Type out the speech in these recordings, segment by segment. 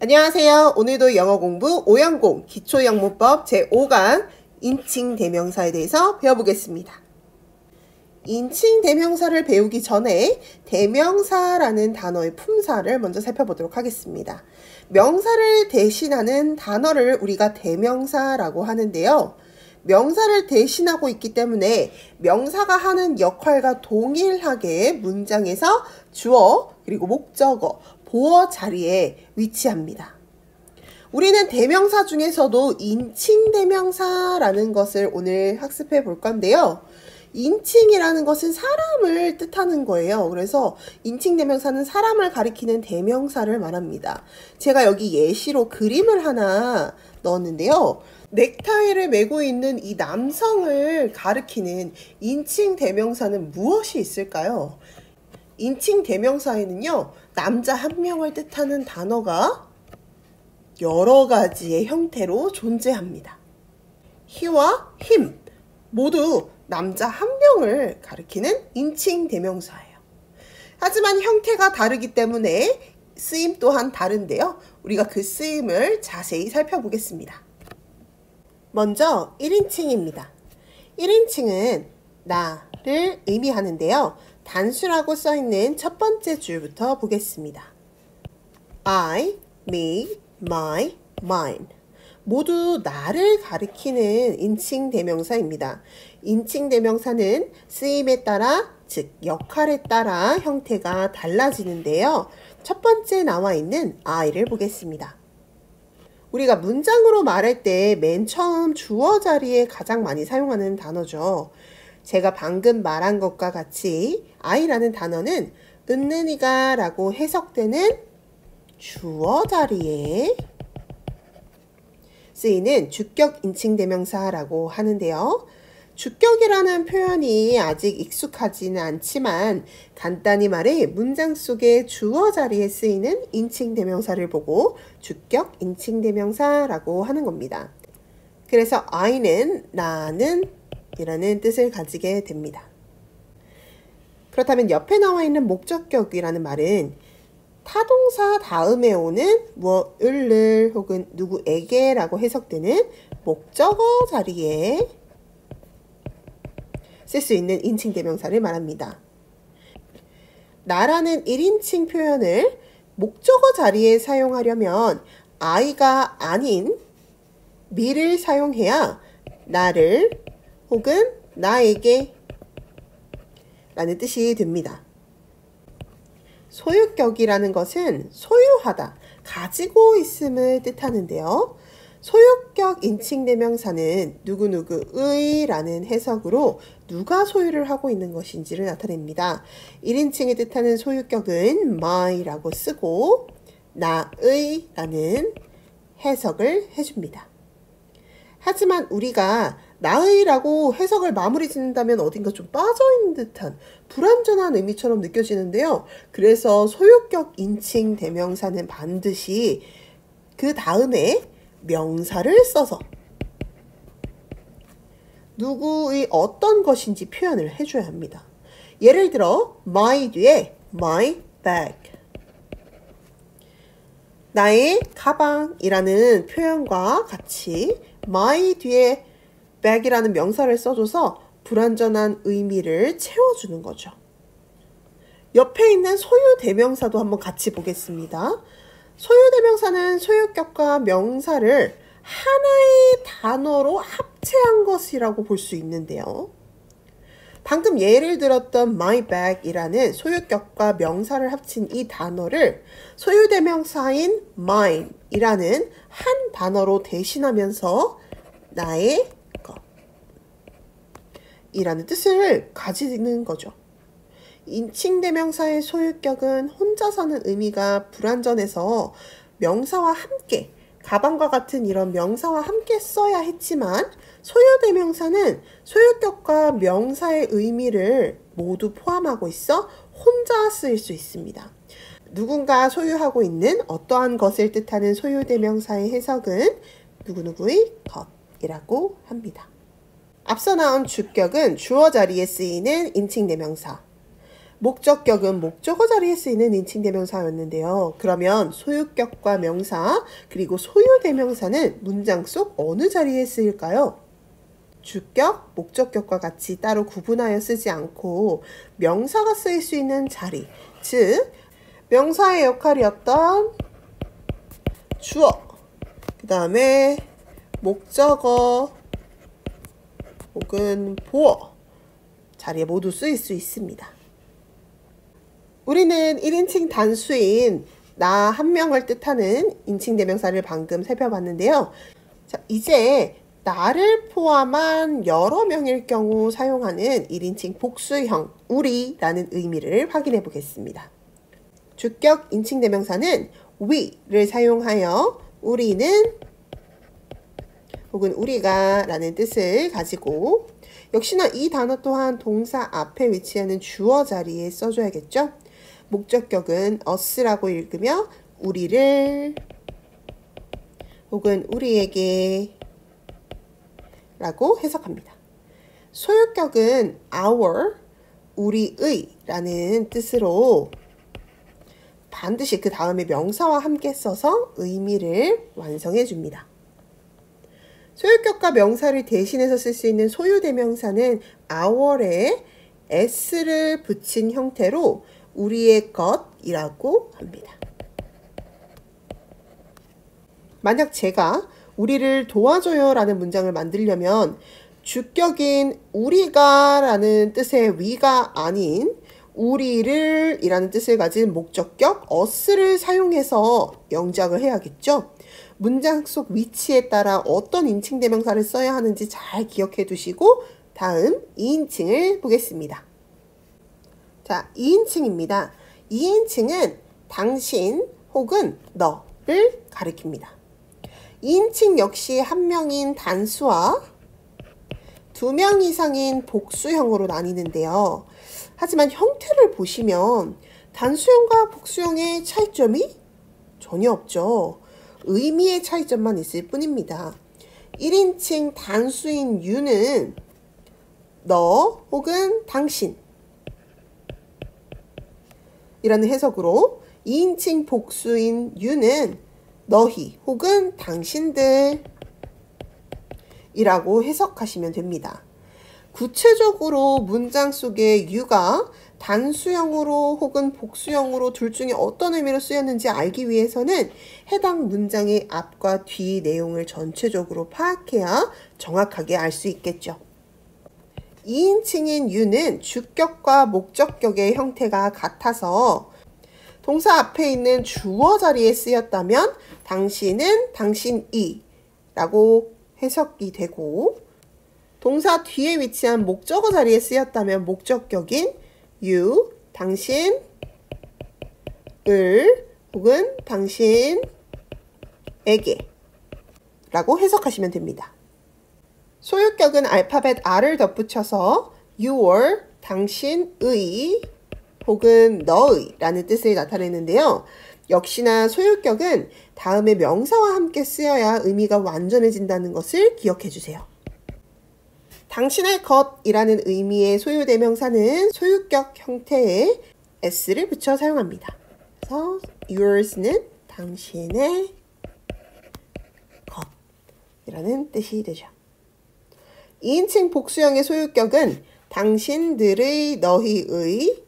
안녕하세요. 오늘도 영어 공부 5연공 기초영문법 제5강 인칭 대명사에 대해서 배워보겠습니다. 인칭 대명사를 배우기 전에 대명사라는 단어의 품사를 먼저 살펴보도록 하겠습니다. 명사를 대신하는 단어를 우리가 대명사라고 하는데요. 명사를 대신하고 있기 때문에 명사가 하는 역할과 동일하게 문장에서 주어 그리고 목적어, 보어 자리에 위치합니다. 우리는 대명사 중에서도 인칭 대명사라는 것을 오늘 학습해 볼 건데요. 인칭이라는 것은 사람을 뜻하는 거예요. 그래서 인칭 대명사는 사람을 가리키는 대명사를 말합니다. 제가 여기 예시로 그림을 하나 넣었는데요. 넥타이를 메고 있는 이 남성을 가리키는 인칭 대명사는 무엇이 있을까요? 인칭 대명사에는요, 남자 한 명을 뜻하는 단어가 여러 가지의 형태로 존재합니다. he와 him 모두 남자 한 명을 가리키는 인칭 대명사예요. 하지만 형태가 다르기 때문에 쓰임 또한 다른데요. 우리가 그 쓰임을 자세히 살펴보겠습니다. 먼저 1인칭입니다. 1인칭은 나를 의미하는데요. 단수라고 써있는 첫 번째 줄부터 보겠습니다. I, me, my, mine 모두 나를 가리키는 인칭 대명사입니다. 인칭 대명사는 쓰임에 따라, 즉 역할에 따라 형태가 달라지는데요. 첫 번째 나와 있는 I를 보겠습니다. 우리가 문장으로 말할 때 맨 처음 주어 자리에 가장 많이 사용하는 단어죠. 제가 방금 말한 것과 같이 I라는 단어는 은는이가 라고 해석되는 주어 자리에 쓰이는 주격 인칭 대명사라고 하는데요. 주격이라는 표현이 아직 익숙하지는 않지만 간단히 말해 문장 속에 주어 자리에 쓰이는 인칭 대명사를 보고 주격 인칭 대명사라고 하는 겁니다. 그래서 I는 나는 이라는 뜻을 가지게 됩니다. 그렇다면 옆에 나와 있는 목적격이라는 말은 타동사 다음에 오는 무엇을 혹은 누구에게 라고 해석되는 목적어 자리에 쓸 수 있는 인칭 대명사를 말합니다. 나라는 1인칭 표현을 목적어 자리에 사용하려면 I가 아닌 me를 사용해야 나를 혹은 나에게 라는 뜻이 됩니다. 소유격이라는 것은 소유하다, 가지고 있음을 뜻하는데요. 소유격 인칭 대명사는 누구누구의 라는 해석으로 누가 소유를 하고 있는 것인지를 나타냅니다. 1인칭을 뜻하는 소유격은 my라고 쓰고 나의 라는 해석을 해줍니다. 하지만 우리가 나의라고 해석을 마무리 짓는다면 어딘가 좀 빠져있는 듯한 불완전한 의미처럼 느껴지는데요. 그래서 소유격 인칭 대명사는 반드시 그 다음에 명사를 써서 누구의 어떤 것인지 표현을 해줘야 합니다. 예를 들어 my 뒤에 my bag 나의 가방이라는 표현과 같이 my 뒤에 bag이라는 명사를 써줘서 불완전한 의미를 채워주는 거죠. 옆에 있는 소유 대명사도 한번 같이 보겠습니다. 소유 대명사는 소유격과 명사를 하나의 단어로 합체한 것이라고 볼 수 있는데요. 방금 예를 들었던 my bag이라는 소유격과 명사를 합친 이 단어를 소유 대명사인 mine이라는 한 단어로 대신하면서 나의 것 이라는 뜻을 가지는 거죠. 인칭 대명사의 소유격은 혼자서는 의미가 불완전해서 명사와 함께 가방과 같은 이런 명사와 함께 써야 했지만 소유 대명사는 소유격과 명사의 의미를 모두 포함하고 있어 혼자 쓰일 수 있습니다. 누군가 소유하고 있는 어떠한 것을 뜻하는 소유 대명사의 해석은 누구누구의 것이라고 합니다. 앞서 나온 주격은 주어 자리에 쓰이는 인칭 대명사, 목적격은 목적어 자리에 쓰이는 인칭대명사였는데요. 그러면 소유격과 명사 그리고 소유대명사는 문장 속 어느 자리에 쓰일까요? 주격, 목적격과 같이 따로 구분하여 쓰지 않고 명사가 쓰일 수 있는 자리, 즉 명사의 역할이었던 주어, 그 다음에 목적어 혹은 보어 자리에 모두 쓰일 수 있습니다. 우리는 1인칭 단수인 나 한 명을 뜻하는 인칭대명사를 방금 살펴봤는데요. 자, 이제 나를 포함한 여러 명일 경우 사용하는 1인칭 복수형 우리라는 의미를 확인해 보겠습니다. 주격 인칭대명사는 we를 사용하여 우리는 혹은 우리가 라는 뜻을 가지고 역시나 이 단어 또한 동사 앞에 위치하는 주어 자리에 써줘야겠죠. 목적격은 us라고 읽으며 우리를 혹은 우리에게 라고 해석합니다. 소유격은 our, 우리의 라는 뜻으로 반드시 그 다음에 명사와 함께 써서 의미를 완성해 줍니다. 소유격과 명사를 대신해서 쓸 수 있는 소유대명사는 our에 s를 붙인 형태로 우리의 것이라고 합니다. 만약 제가 우리를 도와줘요 라는 문장을 만들려면 주격인 우리가 라는 뜻의 we가 아닌 우리를 이라는 뜻을 가진 목적격 us를 사용해서 영작을 해야겠죠. 문장 속 위치에 따라 어떤 인칭대명사를 써야 하는지 잘 기억해 두시고 다음 2인칭을 보겠습니다. 자, 2인칭입니다. 2인칭은 당신 혹은 너를 가리킵니다. 2인칭 역시 한 명인 단수와 2명 이상인 복수형으로 나뉘는데요. 하지만 형태를 보시면 단수형과 복수형의 차이점이 전혀 없죠. 의미의 차이점만 있을 뿐입니다. 1인칭 단수인 you는 너 혹은 당신 이라는 해석으로 2인칭 복수인 you는 너희 혹은 당신들 이라고 해석하시면 됩니다. 구체적으로 문장 속에 you가 단수형으로 혹은 복수형으로 둘 중에 어떤 의미로 쓰였는지 알기 위해서는 해당 문장의 앞과 뒤 내용을 전체적으로 파악해야 정확하게 알 수 있겠죠. 2인칭인 you는 주격과 목적격의 형태가 같아서 동사 앞에 있는 주어 자리에 쓰였다면 당신은 당신이 라고 해석이 되고 동사 뒤에 위치한 목적어 자리에 쓰였다면 목적격인 you, 당신을 혹은 당신에게 라고 해석하시면 됩니다. 소유격은 알파벳 R을 덧붙여서 your, 당신의 혹은 너의 라는 뜻을 나타내는데요. 역시나 소유격은 다음에 명사와 함께 쓰여야 의미가 완전해진다는 것을 기억해 주세요. 당신의 것이라는 의미의 소유대명사는 소유격 형태의 s를 붙여 사용합니다. 그래서 yours는 당신의 것이라는 뜻이 되죠. 2인칭 복수형의 소유격은 당신들의, 너희의,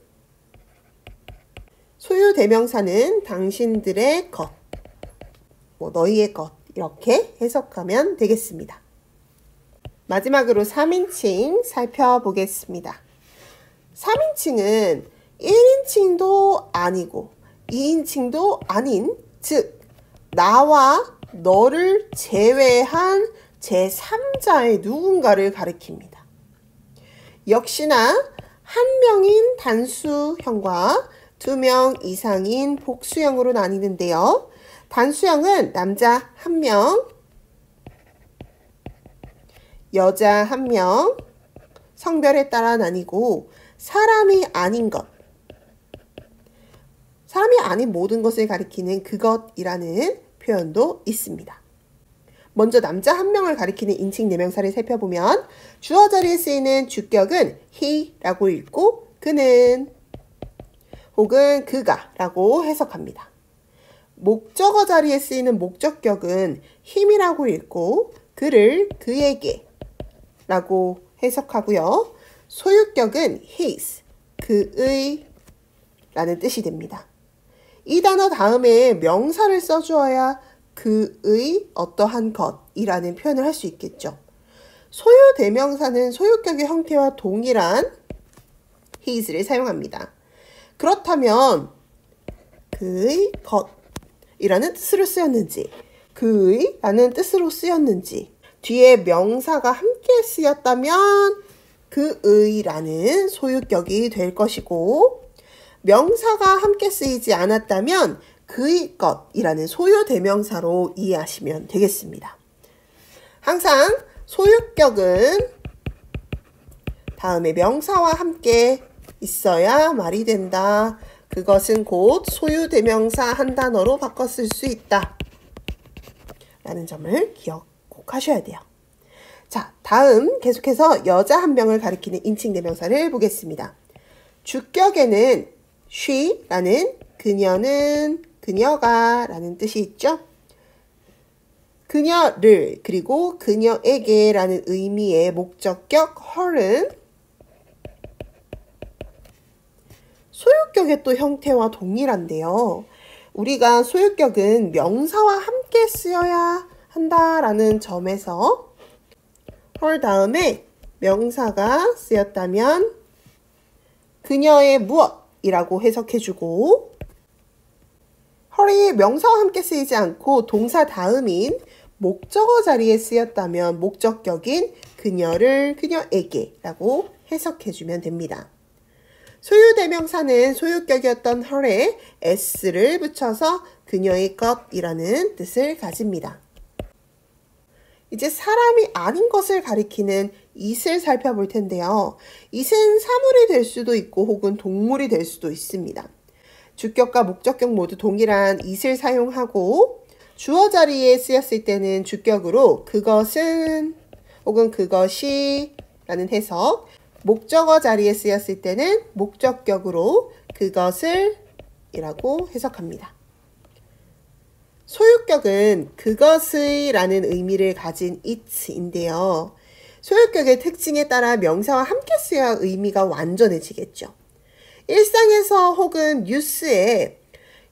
소유대명사는 당신들의 것, 너희의 것 이렇게 해석하면 되겠습니다. 마지막으로 3인칭 살펴보겠습니다. 3인칭은 1인칭도 아니고 2인칭도 아닌, 즉 나와 너를 제외한 제3자의 누군가를 가리킵니다. 역시나 한 명인 단수형과 2명 이상인 복수형으로 나뉘는데요. 단수형은 남자 1명, 여자 1명, 성별에 따라 나뉘고 사람이 아닌 것, 사람이 아닌 모든 것을 가리키는 그것이라는 표현도 있습니다. 먼저 남자 1명을 가리키는 인칭 대명사를 살펴보면 주어 자리에 쓰이는 주격은 he라고 읽고 그는, 혹은 그가 라고 해석합니다. 목적어 자리에 쓰이는 목적격은 힘이라고 읽고 그를 그에게 라고 해석하고요. 소유격은 his, 그의 라는 뜻이 됩니다. 이 단어 다음에 명사를 써주어야 그의 어떠한 것이라는 표현을 할 수 있겠죠. 소유 대명사는 소유격의 형태와 동일한 his를 사용합니다. 그렇다면 그의 것이라는 뜻으로 쓰였는지 그의 라는 뜻으로 쓰였는지 뒤에 명사가 함께 쓰였다면 그의라는 소유격이 될 것이고 명사가 함께 쓰이지 않았다면 그의 것이라는 소유 대명사로 이해하시면 되겠습니다. 항상 소유격은 다음에 명사와 함께 있어야 말이 된다. 그것은 곧 소유 대명사 한 단어로 바꿔 쓸 수 있다. 라는 점을 기억 꼭 하셔야 돼요. 자, 다음 계속해서 여자 한 명을 가리키는 인칭 대명사를 보겠습니다. 주격에는 she라는 그녀는, 그녀가 라는 뜻이 있죠. 그녀를 그리고 그녀에게 라는 의미의 목적격 her은 소유격의 또 형태와 동일한데요. 우리가 소유격은 명사와 함께 쓰여야 한다라는 점에서 her 다음에 명사가 쓰였다면 그녀의 무엇이라고 해석해주고 her이 명사와 함께 쓰이지 않고 동사 다음인 목적어 자리에 쓰였다면 목적격인 그녀를 그녀에게 라고 해석해주면 됩니다. 소유 대명사는 소유격이었던 her에 s를 붙여서 그녀의 것이라는 뜻을 가집니다. 이제 사람이 아닌 것을 가리키는 it을 살펴볼 텐데요. it은 사물이 될 수도 있고 혹은 동물이 될 수도 있습니다. 주격과 목적격 모두 동일한 it을 사용하고 주어 자리에 쓰였을 때는 주격으로 그것은 혹은 그것이 라는 해석, 목적어 자리에 쓰였을 때는 목적격으로 그것을 이라고 해석합니다. 소유격은 그것의 라는 의미를 가진 it인데요. 소유격의 특징에 따라 명사와 함께 쓰여야 의미가 완전해지겠죠. 일상에서 혹은 뉴스에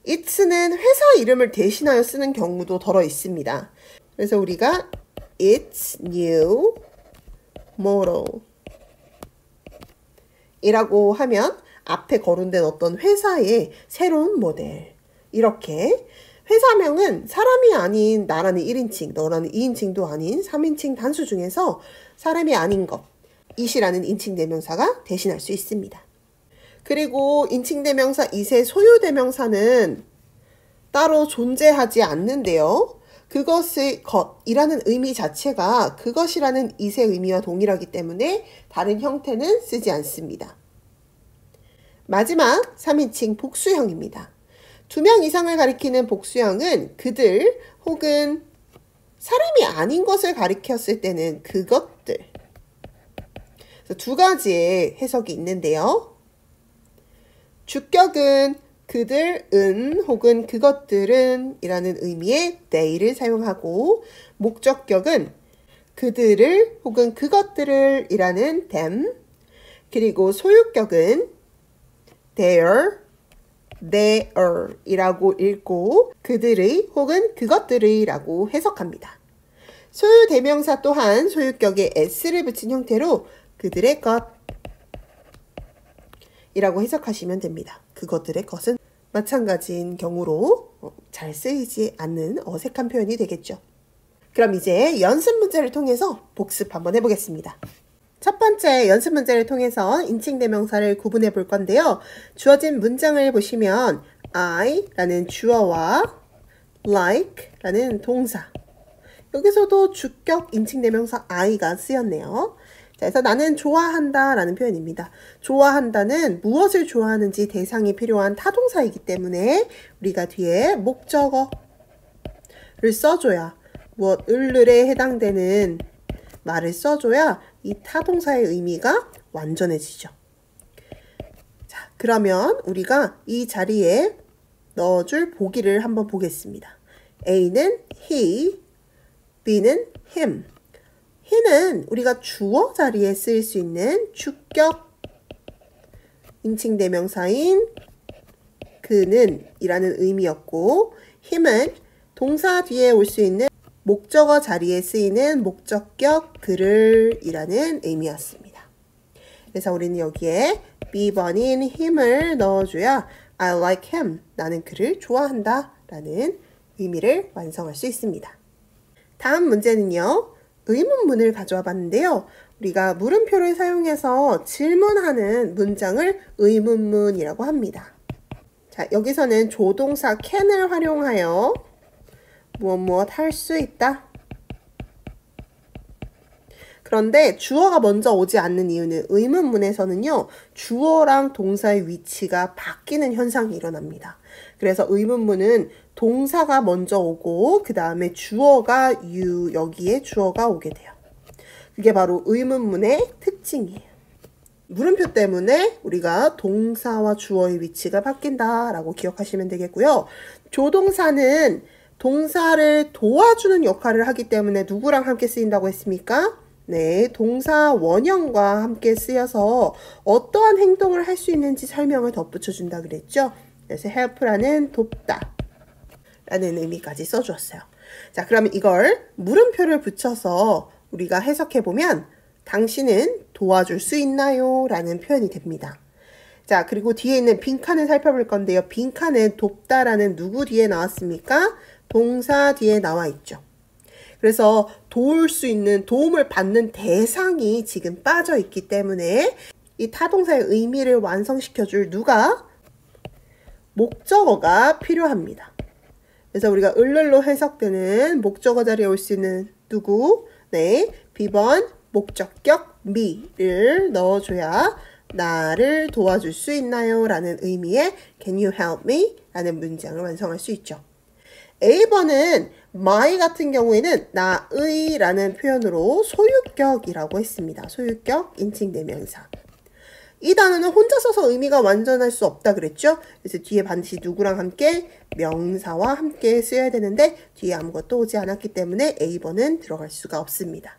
it는 회사 이름을 대신하여 쓰는 경우도 덜어 있습니다. 그래서 우리가 its new model 이라고 하면 앞에 거론된 어떤 회사의 새로운 모델 이렇게 회사명은 사람이 아닌 나라는 1인칭, 너라는 2인칭도 아닌 3인칭 단수 중에서 사람이 아닌 것, it이라는 인칭 대명사가 대신할 수 있습니다. 그리고 인칭 대명사 it의 소유 대명사는 따로 존재하지 않는데요. 그것의 것이라는 의미 자체가 그것이라는 it의 의미와 동일하기 때문에 다른 형태는 쓰지 않습니다. 마지막 3인칭 복수형입니다. 2명 이상을 가리키는 복수형은 그들 혹은 사람이 아닌 것을 가리켰을 때는 그것들. 그래서 두 가지의 해석이 있는데요. 주격은 그들은 혹은 그것들은 이라는 의미의 they를 사용하고 목적격은 그들을 혹은 그것들을 이라는 them 그리고 소유격은 their 이라고 읽고 그들의 혹은 그것들의 라고 해석합니다. 소유 대명사 또한 소유격에 s를 붙인 형태로 그들의 것 이라고 해석하시면 됩니다. 그것들의 것은 마찬가지인 경우로 잘 쓰이지 않는 어색한 표현이 되겠죠. 그럼 이제 연습 문제를 통해서 복습 한번 해보겠습니다. 첫 번째 연습 문제를 통해서 인칭 대명사를 구분해 볼 건데요. 주어진 문장을 보시면 I라는 주어와 like라는 동사 여기서도 주격 인칭 대명사 I가 쓰였네요. 자, 그래서 나는 좋아한다 라는 표현입니다. 좋아한다는 무엇을 좋아하는지 대상이 필요한 타동사이기 때문에 우리가 뒤에 목적어를 써줘야 무엇을에 해당되는 말을 써줘야 이 타동사의 의미가 완전해지죠. 자, 그러면 우리가 이 자리에 넣어줄 보기를 한번 보겠습니다. A는 he, B는 him. he는 우리가 주어 자리에 쓰일 수 있는 주격 인칭대명사인 그는 이라는 의미였고, him은 동사 뒤에 올 수 있는 목적어 자리에 쓰이는 목적격 그를 이라는 의미였습니다. 그래서 우리는 여기에 B번인 him을 넣어줘야 I like him, 나는 그를 좋아한다 라는 의미를 완성할 수 있습니다. 다음 문제는요, 의문문을 가져와 봤는데요. 우리가 물음표를 사용해서 질문하는 문장을 의문문이라고 합니다. 자, 여기서는 조동사 can을 활용하여 무엇 할 수 있다. 그런데 주어가 먼저 오지 않는 이유는 의문문에서는요, 주어랑 동사의 위치가 바뀌는 현상이 일어납니다. 그래서 의문문은 동사가 먼저 오고 그 다음에 주어가 you, 여기에 주어가 오게 돼요. 그게 바로 의문문의 특징이에요. 물음표 때문에 우리가 동사와 주어의 위치가 바뀐다라고 기억하시면 되겠고요. 조동사는 동사를 도와주는 역할을 하기 때문에 누구랑 함께 쓰인다고 했습니까? 네, 동사 원형과 함께 쓰여서 어떠한 행동을 할 수 있는지 설명을 덧붙여준다 그랬죠? 그래서 help라는 돕다 라는 의미까지 써주었어요. 자, 그러면 이걸 물음표를 붙여서 우리가 해석해보면 당신은 도와줄 수 있나요? 라는 표현이 됩니다. 자, 그리고 뒤에 있는 빈칸을 살펴볼 건데요. 빈칸은 돕다라는 누구 뒤에 나왔습니까? 동사 뒤에 나와 있죠. 그래서 도울 수 있는, 도움을 받는 대상이 지금 빠져 있기 때문에 이 타동사의 의미를 완성시켜줄 누가? 목적어가 필요합니다. 그래서 우리가 을을로 해석되는 목적어 자리에 올 수 있는 누구? 네, B번 목적격 me를 넣어줘야 나를 도와줄 수 있나요? 라는 의미의 Can you help me? 라는 문장을 완성할 수 있죠. A번은 my 같은 경우에는 나의 라는 표현으로 소유격이라고 했습니다. 소유격 인칭대명사. 이 단어는 혼자 써서 의미가 완전할 수 없다 그랬죠? 그래서 뒤에 반드시 누구랑 함께? 명사와 함께 쓰여야 되는데 뒤에 아무것도 오지 않았기 때문에 A번은 들어갈 수가 없습니다.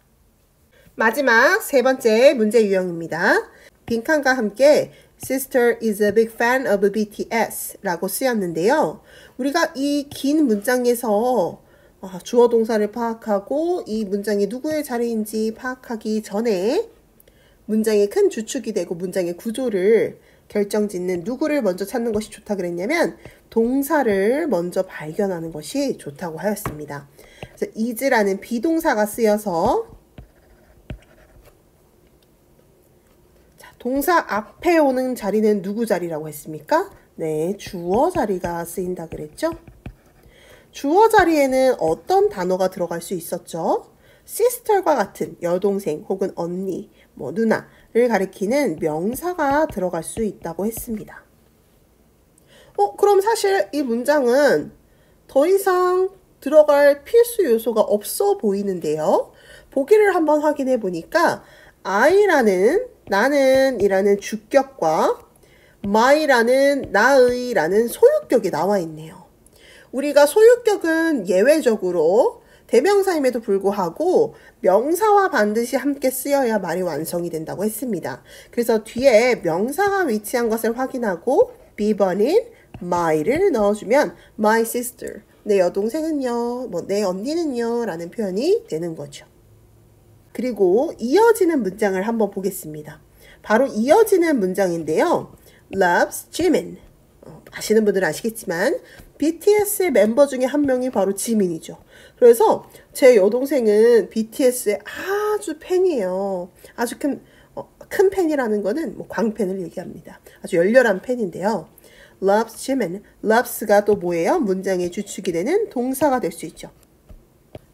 마지막 세 번째 문제 유형입니다. 빈칸과 함께 Sister is a big fan of BTS 라고 쓰였는데요. 우리가 이 긴 문장에서 주어 동사를 파악하고 이 문장이 누구의 자리인지 파악하기 전에 문장의 큰 주축이 되고 문장의 구조를 결정짓는 누구를 먼저 찾는 것이 좋다 그랬냐면 동사를 먼저 발견하는 것이 좋다고 하였습니다. 그래서 is라는 비동사가 쓰여서 동사 앞에 오는 자리는 누구 자리라고 했습니까? 네, 주어 자리가 쓰인다 그랬죠? 주어 자리에는 어떤 단어가 들어갈 수 있었죠? sister과 같은 여동생 혹은 언니, 누나를 가리키는 명사가 들어갈 수 있다고 했습니다. 그럼 사실 이 문장은 더 이상 들어갈 필수 요소가 없어 보이는데요. 보기를 한번 확인해 보니까 I라는 나는 이라는 주격과 my라는 나의 라는 소유격이 나와 있네요. 우리가 소유격은 예외적으로 대명사임에도 불구하고 명사와 반드시 함께 쓰여야 말이 완성이 된다고 했습니다. 그래서 뒤에 명사가 위치한 것을 확인하고 B번인 my를 넣어주면 my sister, 내 여동생은요, 내 언니는요 라는 표현이 되는 거죠. 그리고 이어지는 문장을 한번 보겠습니다. 바로 이어지는 문장인데요. loves Jimin. 아시는 분들은 아시겠지만 BTS의 멤버 중에 한 명이 바로 지민이죠. 그래서 제 여동생은 BTS의 아주 팬이에요. 아주 큰 팬이라는 거는 광팬을 얘기합니다. 아주 열렬한 팬인데요. loves Jimin. loves가 또 뭐예요? 문장의 주축이 되는 동사가 될 수 있죠.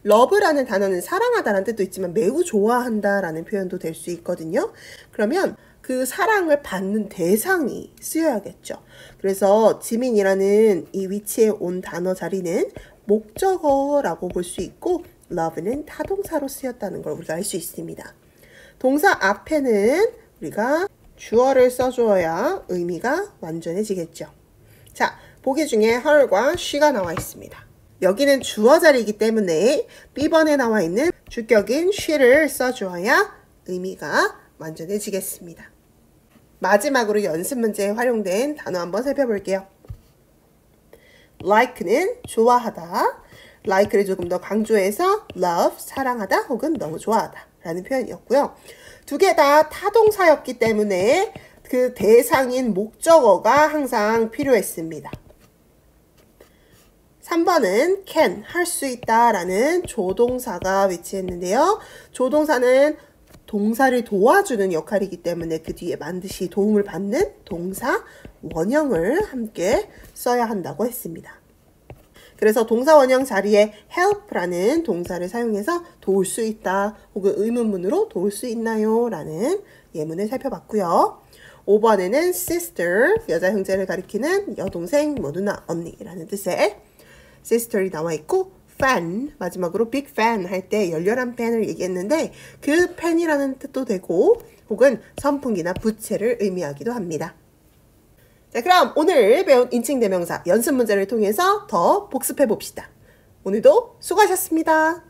love라는 단어는 사랑하다라는 뜻도 있지만 매우 좋아한다라는 표현도 될 수 있거든요. 그러면 그 사랑을 받는 대상이 쓰여야겠죠. 그래서 지민이라는 이 위치에 온 단어 자리는 목적어라고 볼 수 있고 love는 타동사로 쓰였다는 걸 우리가 알 수 있습니다. 동사 앞에는 우리가 주어를 써주어야 의미가 완전해지겠죠. 자, 보기 중에 her과 she가 나와 있습니다. 여기는 주어 자리이기 때문에 B번에 나와 있는 주격인 she를 써주어야 의미가 완전해지겠습니다. 마지막으로 연습 문제에 활용된 단어 한번 살펴볼게요. like는 좋아하다. like를 조금 더 강조해서 love, 사랑하다 혹은 너무 좋아하다 라는 표현이었고요. 두 개 다 타동사였기 때문에 그 대상인 목적어가 항상 필요했습니다. 3번은 can, 할 수 있다 라는 조동사가 위치했는데요. 조동사는 동사를 도와주는 역할이기 때문에 그 뒤에 반드시 도움을 받는 동사 원형을 함께 써야 한다고 했습니다. 그래서 동사 원형 자리에 help라는 동사를 사용해서 도울 수 있다 혹은 의문문으로 도울 수 있나요? 라는 예문을 살펴봤고요. 5번에는 sister, 여자 형제를 가리키는 여동생, 뭐 누나, 언니라는 뜻의 sister이 나와 있고 fan, 마지막으로 big fan 할 때 열렬한 팬을 얘기했는데 그 팬이라는 뜻도 되고 혹은 선풍기나 부채를 의미하기도 합니다. 자, 그럼 오늘 배운 인칭대명사 연습 문제를 통해서 더 복습해 봅시다. 오늘도 수고하셨습니다.